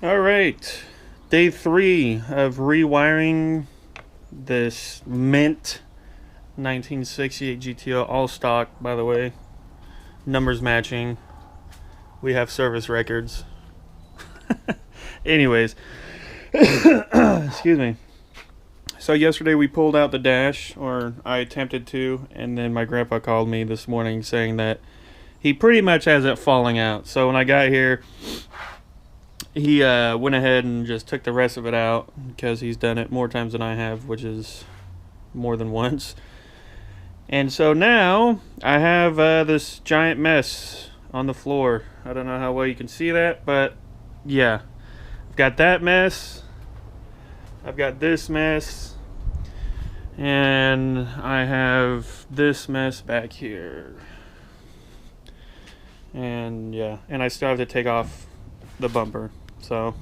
All right, day 3 of rewiring this mint 1968 GTO all stock, by the way, numbers matching. We have service records. Anyways, excuse me. So yesterday we pulled out the dash, or I attempted to, and then my grandpa called me this morning saying that he pretty much has it falling out. So when I got here, he went ahead and just took the rest of it out because he's done it more times than I have, which is more than once. And so now I have this giant mess on the floor. I don't know how well you can see that, but yeah. I've got that mess. I've got this mess. And I have this mess back here. And yeah, and I still have to take off the bumper. So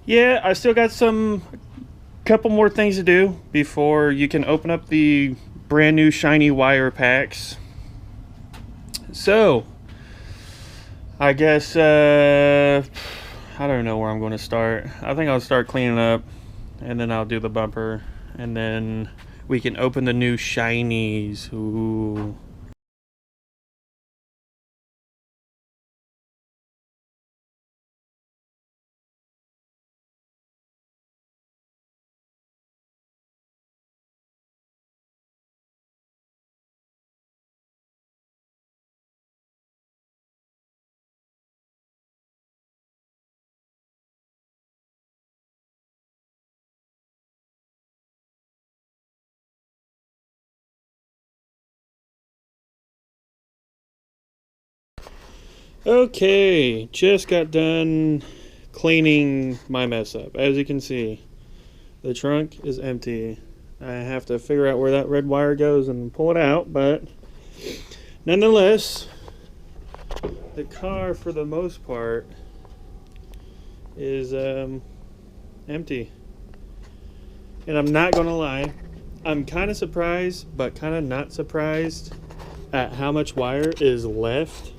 yeah, I still got some couple more things to do before you can open up the brand new shiny wire packs. So I guess I don't know where I'm going to start. I think I'll start cleaning up, and then I'll do the bumper, and then we can open the new shinies. Ooh. Okay, just got done cleaning my mess up. As you can see, the trunk is empty. I have to figure out where that red wire goes and pull it out, but nonetheless, the car for the most part is empty. And I'm not gonna lie, I'm kind of surprised, but kind of not surprised at how much wire is left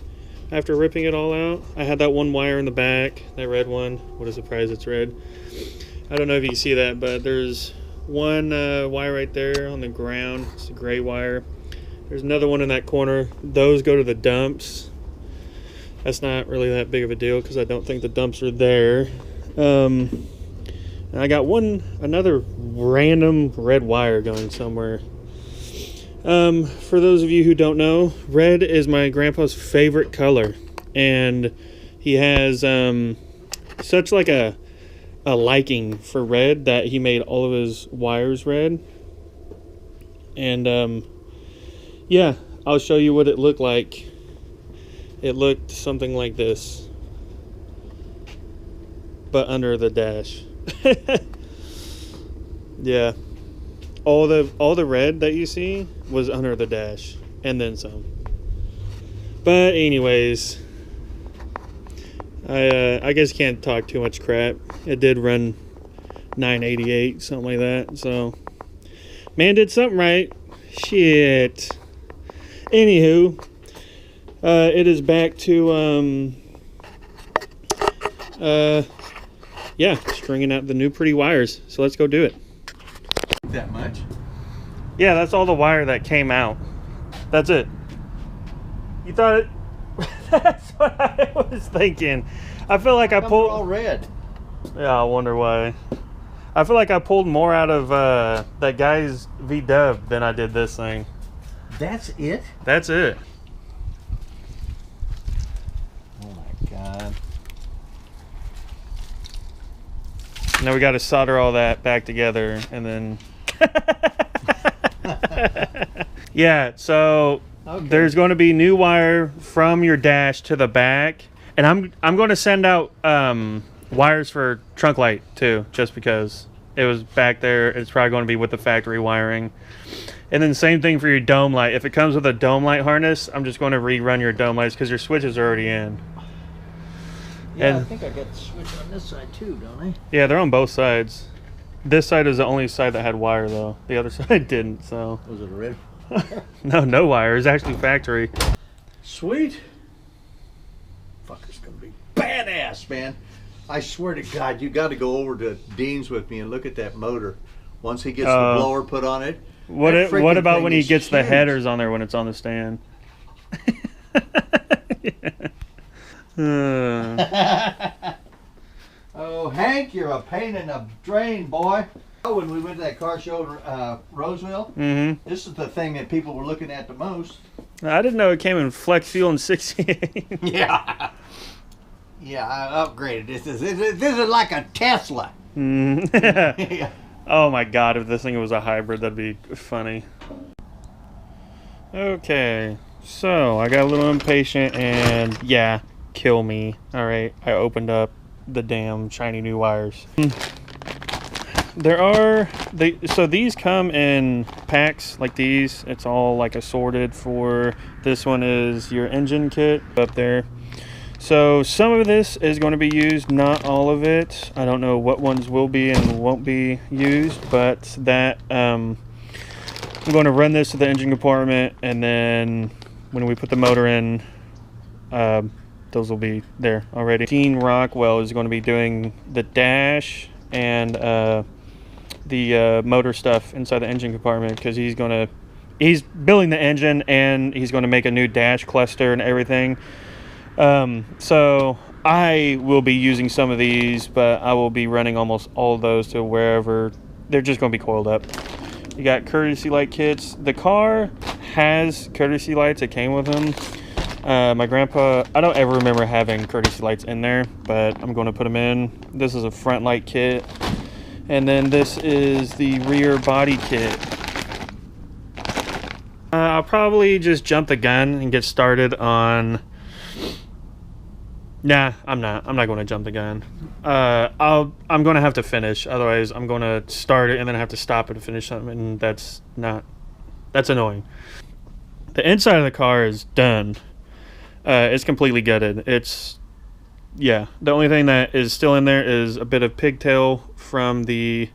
after ripping it all out. I had that one wire in the back, that red one. What a surprise, it's red. I don't know if you can see that, but there's one wire right there on the ground. It's a gray wire. There's another one in that corner. Those go to the dumps. That's not really that big of a deal because I don't think the dumps are there. And I got another random red wire going somewhere. For those of you who don't know, red is my grandpa's favorite color, and he has such like a liking for red that he made all of his wires red. And yeah, I'll show you what it looked like. It looked something like this, but under the dash. Yeah, all the red that you see was under the dash, and then some. But anyways, I guess can't talk too much crap. It did run 988, something like that. So man did something right. Shit. Anywho, it is back to yeah, stringing out the new pretty wires. So let's go do it. That much? Yeah, that's all the wire that came out. That's it. You thought it? That's what I was thinking. I feel like I pulled. All red. Yeah, I wonder why. I feel like I pulled more out of that guy's V-dub than I did this thing. That's it? That's it. Oh my god. Now we got to solder all that back together, and then. Yeah, so Okay. there's going to be new wire from your dash to the back, and I'm going to send out wires for trunk light too, just because it was back there. It's probably going to be with the factory wiring. And then same thing for your dome light. If it comes with a dome light harness, I'm just going to rerun your dome lights because your switches are already in. Yeah, I And- think I got the switch on this side too, don't I? Yeah, they're on both sides. This side is the only side that had wire though. The other side didn't. So Was it a red? no wire. It's actually factory. Sweet. Fucker's gonna be badass, man. I swear to God, you got to go over to Dean's with me and look at that motor. Once he gets the Oh. blower put on it. What that what freaking about thing when he is gets the huge. headers on there when it's on the stand? Oh, Hank, you're a pain in the drain, boy. Oh, when we went to that car show in Roseville, this is the thing that people were looking at the most. I didn't know it came in flex fuel and 68. Yeah. Yeah, I upgraded. This is like a Tesla. Yeah. Oh my god, if this thing was a hybrid, that'd be funny. Okay, so I got a little impatient and yeah, kill me. Alright, I opened up the damn shiny new wires. So these come in packs like these. It's all like assorted for, this one is your engine kit up there. So some of this is going to be used, not all of it. I don't know what ones will be and won't be used, but that I'm going to run this to the engine compartment, and then when we put the motor in, those will be there already. Dean Rockwell is going to be doing the dash and the motor stuff inside the engine compartment, because he's building the engine and he's going to make a new dash cluster and everything. So I will be using some of these, but I will be running almost all of those to wherever. They're just going to be coiled up. You got courtesy light kits. The car has courtesy lights. It came with them. My grandpa, I don't ever remember having courtesy lights in there, but I'm going to put them in. This is a front light kit. And then this is the rear body kit. I'll probably just jump the gun and get started on... Nah, I'm not going to jump the gun. I'm going to have to finish. Otherwise, I'm going to start it and then I have to stop it to finish something, and that's annoying. The inside of the car is done. It's completely gutted. The only thing that is still in there is a bit of pigtail from the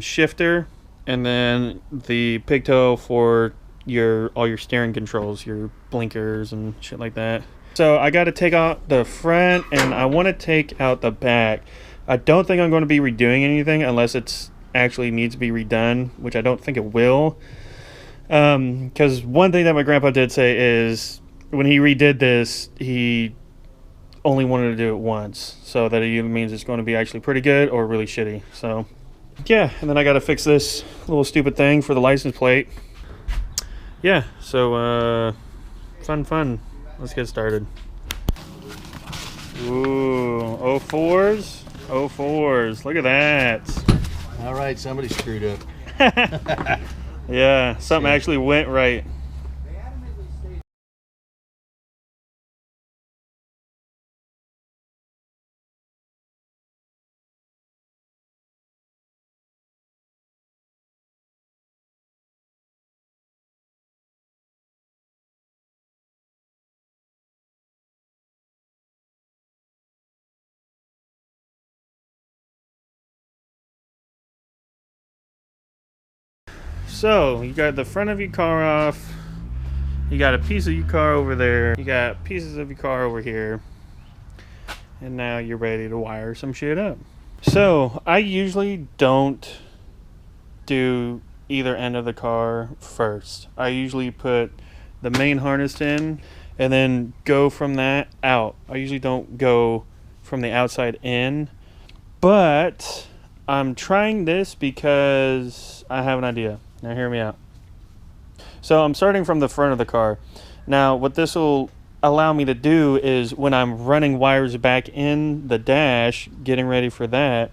shifter, and then the pigtail for all your steering controls, your blinkers and shit like that. So I got to take out the front, and I want to take out the back. I don't think I'm going to be redoing anything unless it's actually needs to be redone, which I don't think it will. Because one thing that my grandpa did say is when he redid this, he only wanted to do it once. So that either means it's going to be actually pretty good or really shitty. So yeah, and then I got to fix this little stupid thing for the license plate. Yeah, so fun. Let's get started. Ooh, 04s? 04s. Look at that. All right, somebody screwed up. Yeah, something actually went right. So, you got the front of your car off. You got a piece of your car over there. You got pieces of your car over here. And now you're ready to wire some shit up. So, I usually don't do either end of the car first. I usually put the main harness in and then go from that out. I usually don't go from the outside in. But I'm trying this because I have an idea. Now hear me out. So I'm starting from the front of the car. Now what this will allow me to do is when I'm running wires back in the dash, getting ready for that,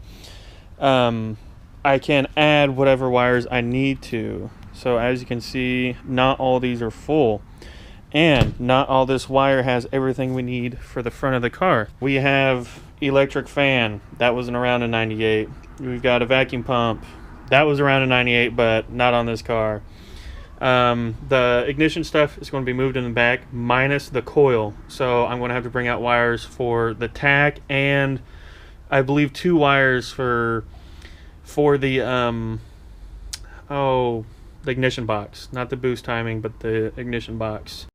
I can add whatever wires I need to. So as you can see, not all these are full. And not all this wire has everything we need for the front of the car. We have electric fan. That wasn't around in 98. We've got a vacuum pump. That was around in 98, but not on this car. The ignition stuff is going to be moved in the back, minus the coil. So I'm going to have to bring out wires for the tach, and I believe 2 wires for the the ignition box. Not the boost timing, but the ignition box.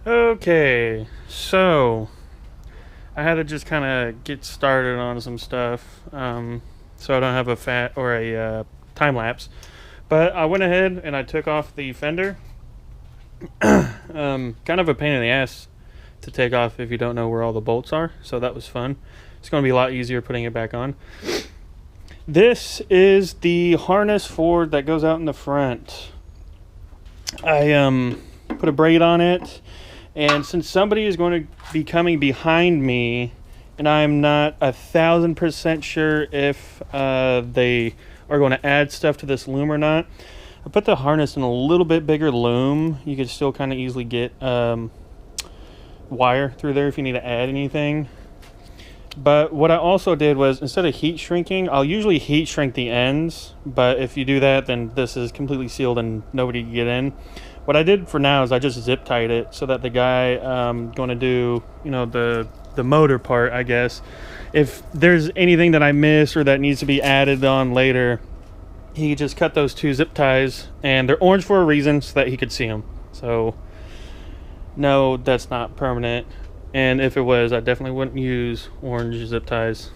Okay, so I had to just kind of get started on some stuff, so I don't have a time lapse. But I went ahead and I took off the fender. Kind of a pain in the ass to take off if you don't know where all the bolts are, so that was fun. It's going to be a lot easier putting it back on. This is the harness that goes out in the front. I put a braid on it, and since somebody is going to be coming behind me, and I'm not 1,000% sure if they are going to add stuff to this loom or not, I put the harness in a little bit bigger loom. You could still kind of easily get wire through there if you need to add anything. But what I also did was, instead of heat shrinking, I'll usually heat shrink the ends, but if you do that, then this is completely sealed and nobody can get in. What I did for now is I just zip tied it so that the guy going to do, you know, the motor part, I guess, if there's anything that I miss or that needs to be added on later, he just cut those 2 zip ties, and they're orange for a reason, so that he could see them. So no, that's not permanent, and if it was, I definitely wouldn't use orange zip ties.